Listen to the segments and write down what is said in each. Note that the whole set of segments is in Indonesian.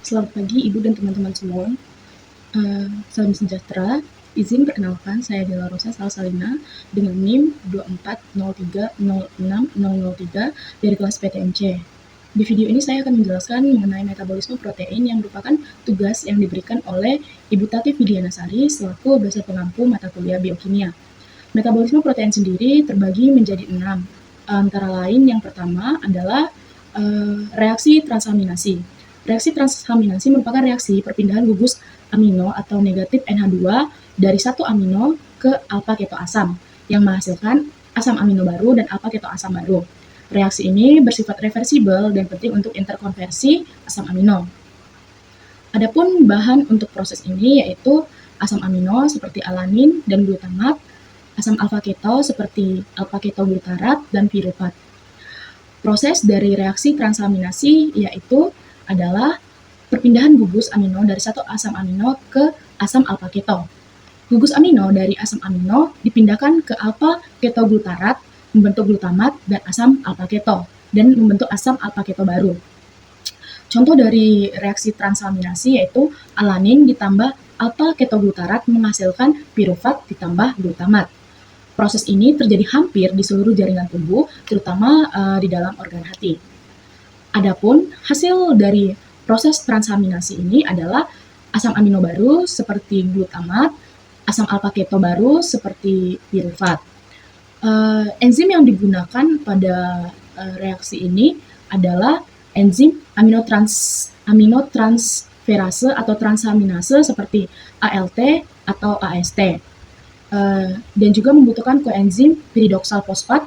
Selamat pagi Ibu dan teman-teman semua. Salam sejahtera. Izin perkenalkan, saya Dela Rosa Salsalina dengan NIM 2403066003 dari kelas PTMC. Di video ini saya akan menjelaskan mengenai metabolisme protein yang merupakan tugas yang diberikan oleh Ibu Tati Widianasari selaku dosen pengampu mata kuliah biokimia. Metabolisme protein sendiri terbagi menjadi 6. Antara lain yang pertama adalah reaksi transaminasi. Reaksi transaminasi merupakan reaksi perpindahan gugus amino atau negatif NH2 dari satu amino ke alfa keto asam yang menghasilkan asam amino baru dan alfa keto asam baru. Reaksi ini bersifat reversibel dan penting untuk interkonversi asam amino. Adapun bahan untuk proses ini yaitu asam amino seperti alanin dan glutamat, asam alfa keto seperti alfa keto glutarat dan pirufat. Proses dari reaksi transaminasi yaitu adalah perpindahan gugus amino dari satu asam amino ke asam alfa keto. Gugus amino dari asam amino dipindahkan ke alfa keto glutarat, membentuk glutamat dan asam alfa keto, dan membentuk asam alfa keto baru. Contoh dari reaksi transaminasi yaitu alanin ditambah alfa keto glutarat menghasilkan pirufat ditambah glutamat. Proses ini terjadi hampir di seluruh jaringan tubuh, terutama di dalam organ hati. Adapun hasil dari proses transaminasi ini adalah asam amino baru seperti glutamat, asam alfa keto baru seperti pirufat. Enzim yang digunakan pada reaksi ini adalah enzim aminotransferase atau transaminase seperti ALT atau AST. Dan juga membutuhkan koenzim piridoksal fosfat.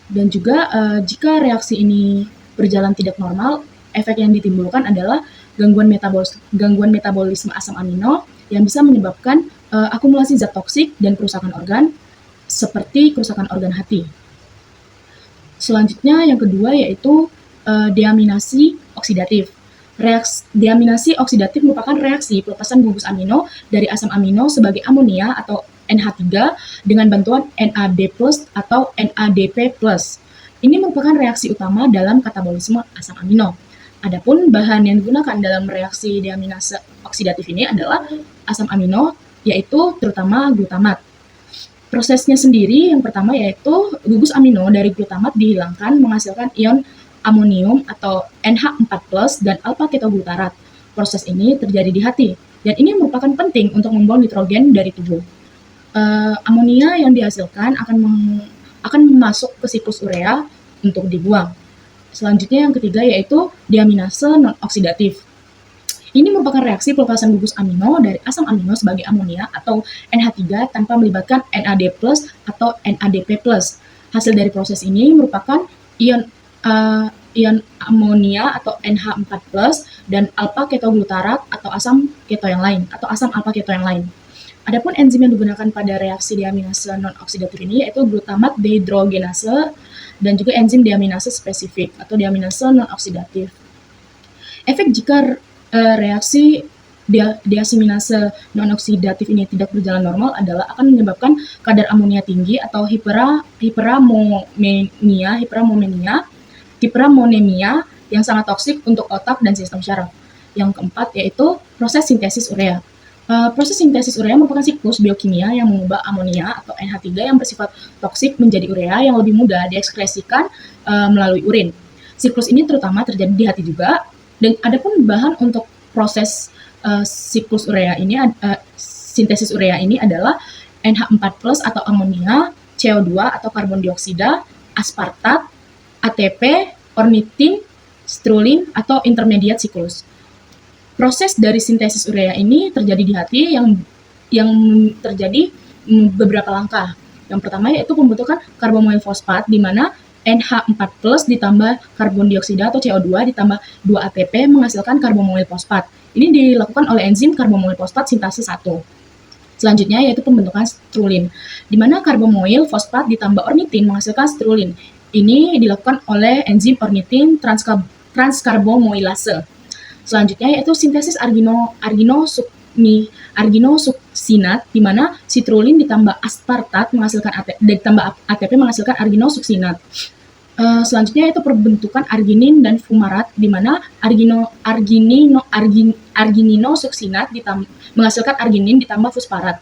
Dan juga jika reaksi ini berjalan tidak normal, efek yang ditimbulkan adalah gangguan metabolisme asam amino yang bisa menyebabkan akumulasi zat toksik dan kerusakan organ seperti kerusakan organ hati. Selanjutnya yang kedua yaitu deaminasi oksidatif. Deaminasi oksidatif merupakan reaksi pelepasan gugus amino dari asam amino sebagai amonia atau NH3 dengan bantuan NAD+ atau NADP+. Ini merupakan reaksi utama dalam katabolisme asam amino. Adapun bahan yang digunakan dalam reaksi deaminase oksidatif ini adalah asam amino, yaitu terutama glutamat. Prosesnya sendiri yang pertama yaitu gugus amino dari glutamat dihilangkan menghasilkan ion amonium atau NH4+ dan alfa keto glutarat. Proses ini terjadi di hati dan ini merupakan penting untuk membuang nitrogen dari tubuh. Amonia yang dihasilkan akan masuk ke siklus urea untuk dibuang. Selanjutnya yang ketiga yaitu deaminase non-oksidatif. Ini merupakan reaksi pelepasan gugus amino dari asam amino sebagai amonia atau NH3 tanpa melibatkan NAD+ atau NADP+. Hasil dari proses ini merupakan ion amonia atau NH4+ dan alfa keto glutarat atau asam keto yang lain atau asam alfa keto yang lain. Adapun enzim yang digunakan pada reaksi deaminase non-oksidatif ini yaitu glutamat dehidrogenase dan juga enzim deaminase spesifik atau deaminase non-oksidatif. Efek jika reaksi deaminase non-oksidatif ini tidak berjalan normal adalah akan menyebabkan kadar amonia tinggi atau hiperammonemia yang sangat toksik untuk otak dan sistem syaraf. Yang keempat yaitu proses sintesis urea. Proses sintesis urea merupakan siklus biokimia yang mengubah amonia atau NH3 yang bersifat toksik menjadi urea yang lebih mudah diekskresikan melalui urin. Siklus ini terutama terjadi di hati juga. Dan adapun bahan untuk proses siklus urea ini, sintesis urea ini adalah NH4+ atau amonia, CO2 atau karbon dioksida, aspartat, ATP, ornitin, strulin atau intermediat siklus. Proses dari sintesis urea ini terjadi di hati yang terjadi beberapa langkah. Yang pertama yaitu pembentukan karbomoil fosfat di mana NH4+ ditambah karbon dioksida atau CO2 ditambah 2 ATP menghasilkan karbomoil fosfat. Ini dilakukan oleh enzim karbomoil fosfat sintase 1. Selanjutnya yaitu pembentukan strulin, di mana karbomoil fosfat ditambah ornitin menghasilkan strulin. Ini dilakukan oleh enzim ornitin transkarbomoilase. Selanjutnya yaitu sintesis arginosuksinat, di mana citrulin ditambah aspartat ditambah ATP menghasilkan arginosuksinat. Selanjutnya itu perbentukan arginin dan fumarat, di mana argininosuksinat menghasilkan arginin ditambah fosfarat.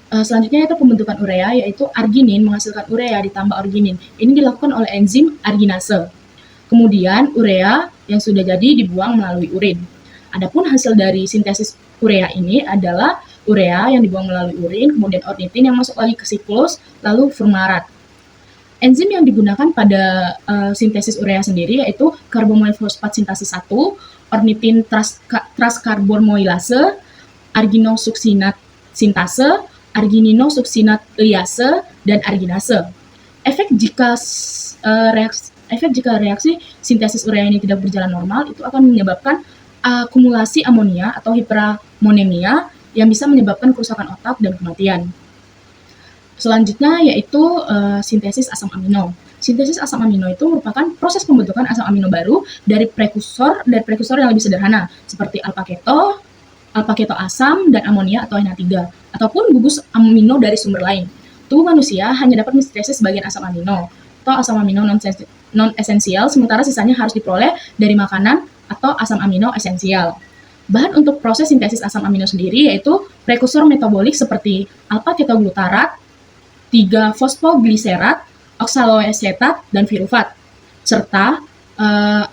Selanjutnya itu pembentukan urea, yaitu arginin menghasilkan urea ditambah arginin. Ini dilakukan oleh enzim arginase. Kemudian urea yang sudah jadi dibuang melalui urin. Adapun hasil dari sintesis urea ini adalah urea yang dibuang melalui urin, kemudian ornitin yang masuk lagi ke siklus, lalu fumarat. Enzim yang digunakan pada sintesis urea sendiri yaitu karbomoil fosfat sintase 1, ornitin transkarbonmoilase, arginosuksinat sintase, argininosuksinat liase, dan arginase. Efek jika reaksi sintesis urea ini tidak berjalan normal, itu akan menyebabkan akumulasi amonia atau hiperammonemia yang bisa menyebabkan kerusakan otak dan kematian. Selanjutnya yaitu sintesis asam amino. Sintesis asam amino itu merupakan proses pembentukan asam amino baru dari prekursor yang lebih sederhana seperti alfa keto asam dan amonia atau NH3 ataupun gugus amino dari sumber lain. Tubuh manusia hanya dapat mensintesis bagian asam amino atau asam amino non esensial, sementara sisanya harus diperoleh dari makanan atau asam amino esensial. Bahan untuk proses sintesis asam amino sendiri yaitu prekursor metabolik seperti alfa ketoglutarat, 3-fosfogliserat, oksaloasetat, dan pirufat, serta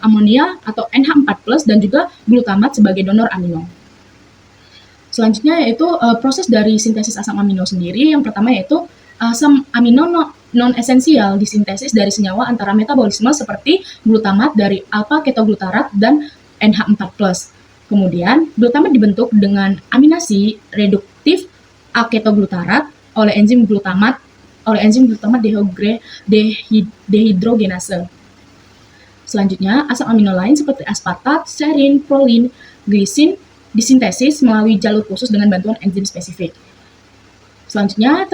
amonia atau NH4+, dan juga glutamat sebagai donor amino. Selanjutnya yaitu proses dari sintesis asam amino sendiri. Yang pertama yaitu asam amino non-esensial disintesis dari senyawa antara metabolisme seperti glutamat dari alfa ketoglutarat dan NH4+. Kemudian, glutamat dibentuk dengan aminasi reduktif aketoglutarat oleh enzim glutamat dehidrogenase. Selanjutnya, asam amino lain seperti aspartat, serin, prolin, glisin disintesis melalui jalur khusus dengan bantuan enzim spesifik. Selanjutnya,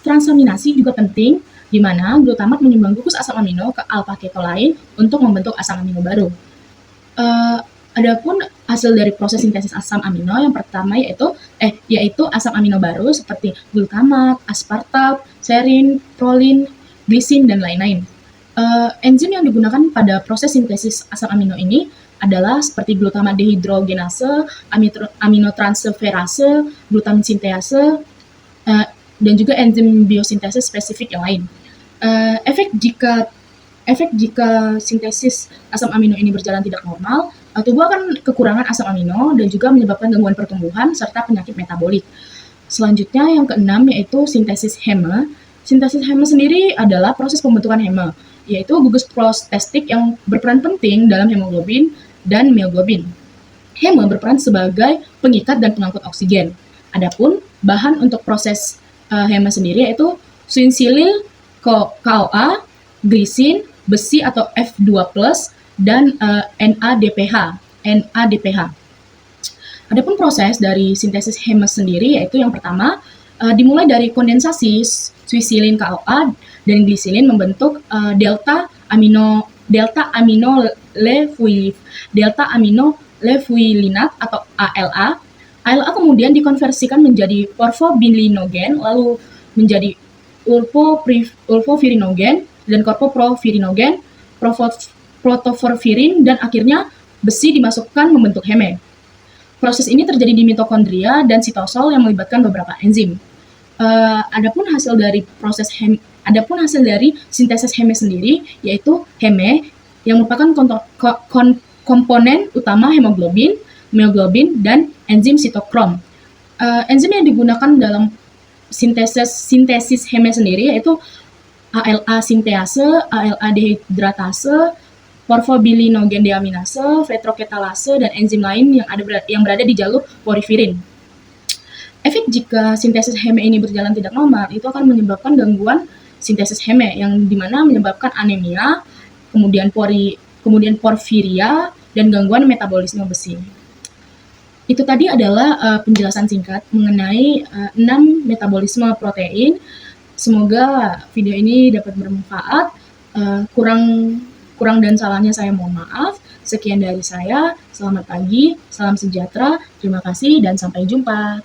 transaminasi juga penting, di mana glutamat menyumbang gugus asam amino ke alfa keto lain untuk membentuk asam amino baru. Adapun hasil dari proses sintesis asam amino yang pertama yaitu asam amino baru seperti glutamat, aspartat, serin, prolin, glisin, dan lain-lain. Enzim yang digunakan pada proses sintesis asam amino ini adalah seperti glutamat dehidrogenase, aminotransferase, glutamin sintease, dan juga enzim biosintesis spesifik yang lain. Efek jika sintesis asam amino ini berjalan tidak normal, tubuh akan kekurangan asam amino dan juga menyebabkan gangguan pertumbuhan serta penyakit metabolik. Selanjutnya yang keenam yaitu sintesis heme. Sintesis heme sendiri adalah proses pembentukan heme, yaitu gugus protestik yang berperan penting dalam hemoglobin dan mioglobin. Heme berperan sebagai pengikat dan pengangkut oksigen. Adapun bahan untuk proses heme sendiri yaitu suinsilil, CoA, glisin, besi atau F2+, dan NADPH. Adapun proses dari sintesis heme sendiri yaitu yang pertama dimulai dari kondensasi suisilin CoA dan glisilin membentuk delta aminoleufuilinat atau ALA. ALA kemudian dikonversikan menjadi porfobilinogen lalu menjadi ulfovirinogen dan korpoprovirinogen, protoporfirin, dan akhirnya besi dimasukkan membentuk heme. Proses ini terjadi di mitokondria dan sitosol yang melibatkan beberapa enzim. Adapun hasil dari sintesis heme sendiri yaitu heme yang merupakan komponen utama hemoglobin, mioglobin, dan enzim sitokrom. Enzim yang digunakan dalam sintesis heme sendiri yaitu ALA sintease, ALA dehidratase, porfobilinogen deaminase, vetroketalase, dan enzim lain yang berada di jalur porfirin. Efek jika sintesis heme ini berjalan tidak normal itu akan menyebabkan gangguan sintesis heme yang dimana menyebabkan anemia, kemudian porfiria, dan gangguan metabolisme besi. Itu tadi adalah penjelasan singkat mengenai 6 metabolisme protein. Semoga video ini dapat bermanfaat. Kurang dan salahnya saya mohon maaf. Sekian dari saya. Selamat pagi, salam sejahtera, terima kasih, dan sampai jumpa.